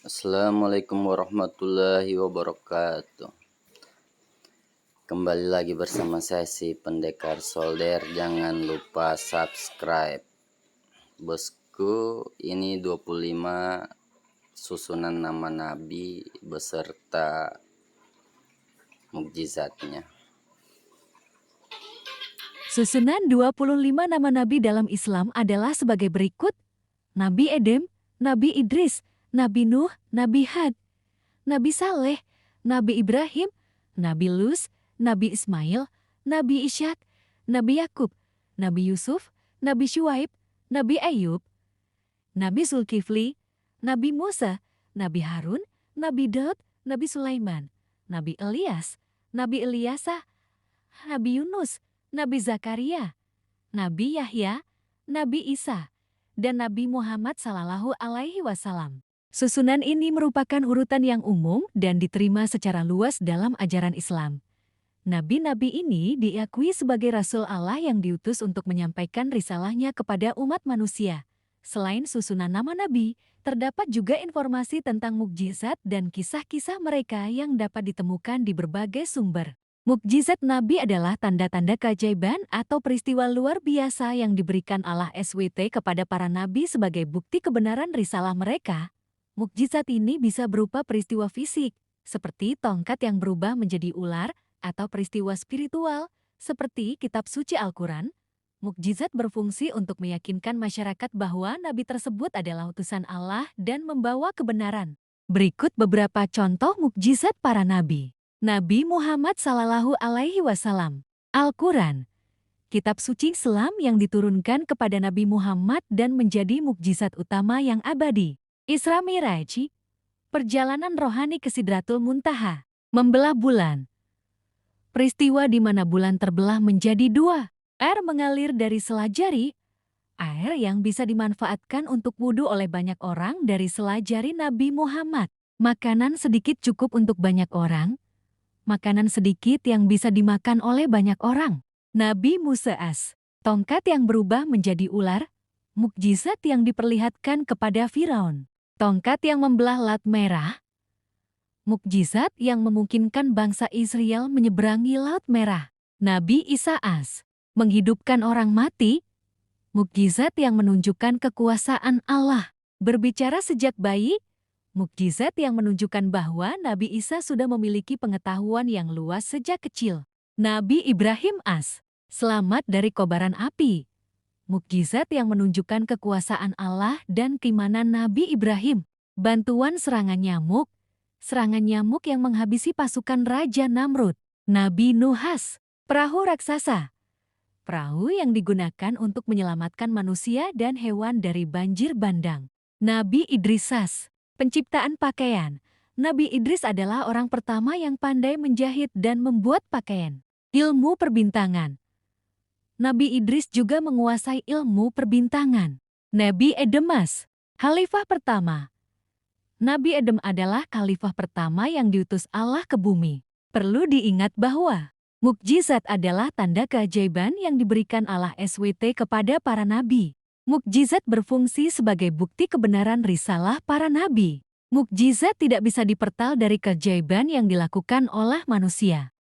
Assalamualaikum warahmatullahi wabarakatuh. Kembali lagi bersama saya si Pendekar Solder. Jangan lupa subscribe. Bosku, ini 25 susunan nama nabi beserta mukjizatnya. Susunan 25 nama nabi dalam Islam adalah sebagai berikut: Nabi Edem, Nabi Idris, Nabi Nuh, Nabi Had, Nabi Saleh, Nabi Ibrahim, Nabi Lus, Nabi Ismail, Nabi Ishak, Nabi Yakub, Nabi Yusuf, Nabi Syuaib, Nabi Ayub, Nabi Zulkifli, Nabi Musa, Nabi Harun, Nabi Daud, Nabi Sulaiman, Nabi Ilyas, Nabi Ilyasa, Nabi Yunus, Nabi Zakaria, Nabi Yahya, Nabi Isa, dan Nabi Muhammad Sallallahu Alaihi Wasallam. Susunan ini merupakan urutan yang umum dan diterima secara luas dalam ajaran Islam. Nabi-nabi ini diakui sebagai Rasul Allah yang diutus untuk menyampaikan risalahnya kepada umat manusia. Selain susunan nama nabi, terdapat juga informasi tentang mukjizat dan kisah-kisah mereka yang dapat ditemukan di berbagai sumber. Mukjizat Nabi adalah tanda-tanda keajaiban atau peristiwa luar biasa yang diberikan Allah SWT kepada para nabi sebagai bukti kebenaran risalah mereka. Mukjizat ini bisa berupa peristiwa fisik, seperti tongkat yang berubah menjadi ular, atau peristiwa spiritual, seperti kitab suci Al-Quran. Mukjizat berfungsi untuk meyakinkan masyarakat bahwa nabi tersebut adalah utusan Allah dan membawa kebenaran. Berikut beberapa contoh mukjizat para nabi. Nabi Muhammad Sallallahu Alaihi Wasallam. Al-Quran, kitab suci Islam yang diturunkan kepada Nabi Muhammad dan menjadi mukjizat utama yang abadi. Isra Miraj, perjalanan rohani ke Sidratul Muntaha. Membelah bulan, peristiwa di mana bulan terbelah menjadi dua. Air mengalir dari sela jari, air yang bisa dimanfaatkan untuk wudhu oleh banyak orang dari sela jari Nabi Muhammad. Makanan sedikit cukup untuk banyak orang. Makanan sedikit yang bisa dimakan oleh banyak orang. Nabi Musa tongkat yang berubah menjadi ular, mukjizat yang diperlihatkan kepada Firaun. Tongkat yang membelah Laut Merah, mukjizat yang memungkinkan bangsa Israel menyeberangi Laut Merah. Nabi Isa menghidupkan orang mati, mukjizat yang menunjukkan kekuasaan Allah. Berbicara sejak bayi, mukjizat yang menunjukkan bahwa Nabi Isa sudah memiliki pengetahuan yang luas sejak kecil. Nabi Ibrahim selamat dari kobaran api. Mukjizat yang menunjukkan kekuasaan Allah dan keimanan Nabi Ibrahim. Bantuan serangan nyamuk yang menghabisi pasukan Raja Namrud. Nabi Nuh perahu raksasa. Perahu yang digunakan untuk menyelamatkan manusia dan hewan dari banjir bandang. Nabi Idris penciptaan pakaian. Nabi Idris adalah orang pertama yang pandai menjahit dan membuat pakaian. Ilmu perbintangan. Nabi Idris juga menguasai ilmu perbintangan. Nabi Edem khalifah pertama. Nabi Edem adalah khalifah pertama yang diutus Allah ke bumi. Perlu diingat bahwa mukjizat adalah tanda keajaiban yang diberikan Allah SWT kepada para nabi. Mukjizat berfungsi sebagai bukti kebenaran risalah para nabi. Mukjizat tidak bisa dipertal dari keajaiban yang dilakukan oleh manusia.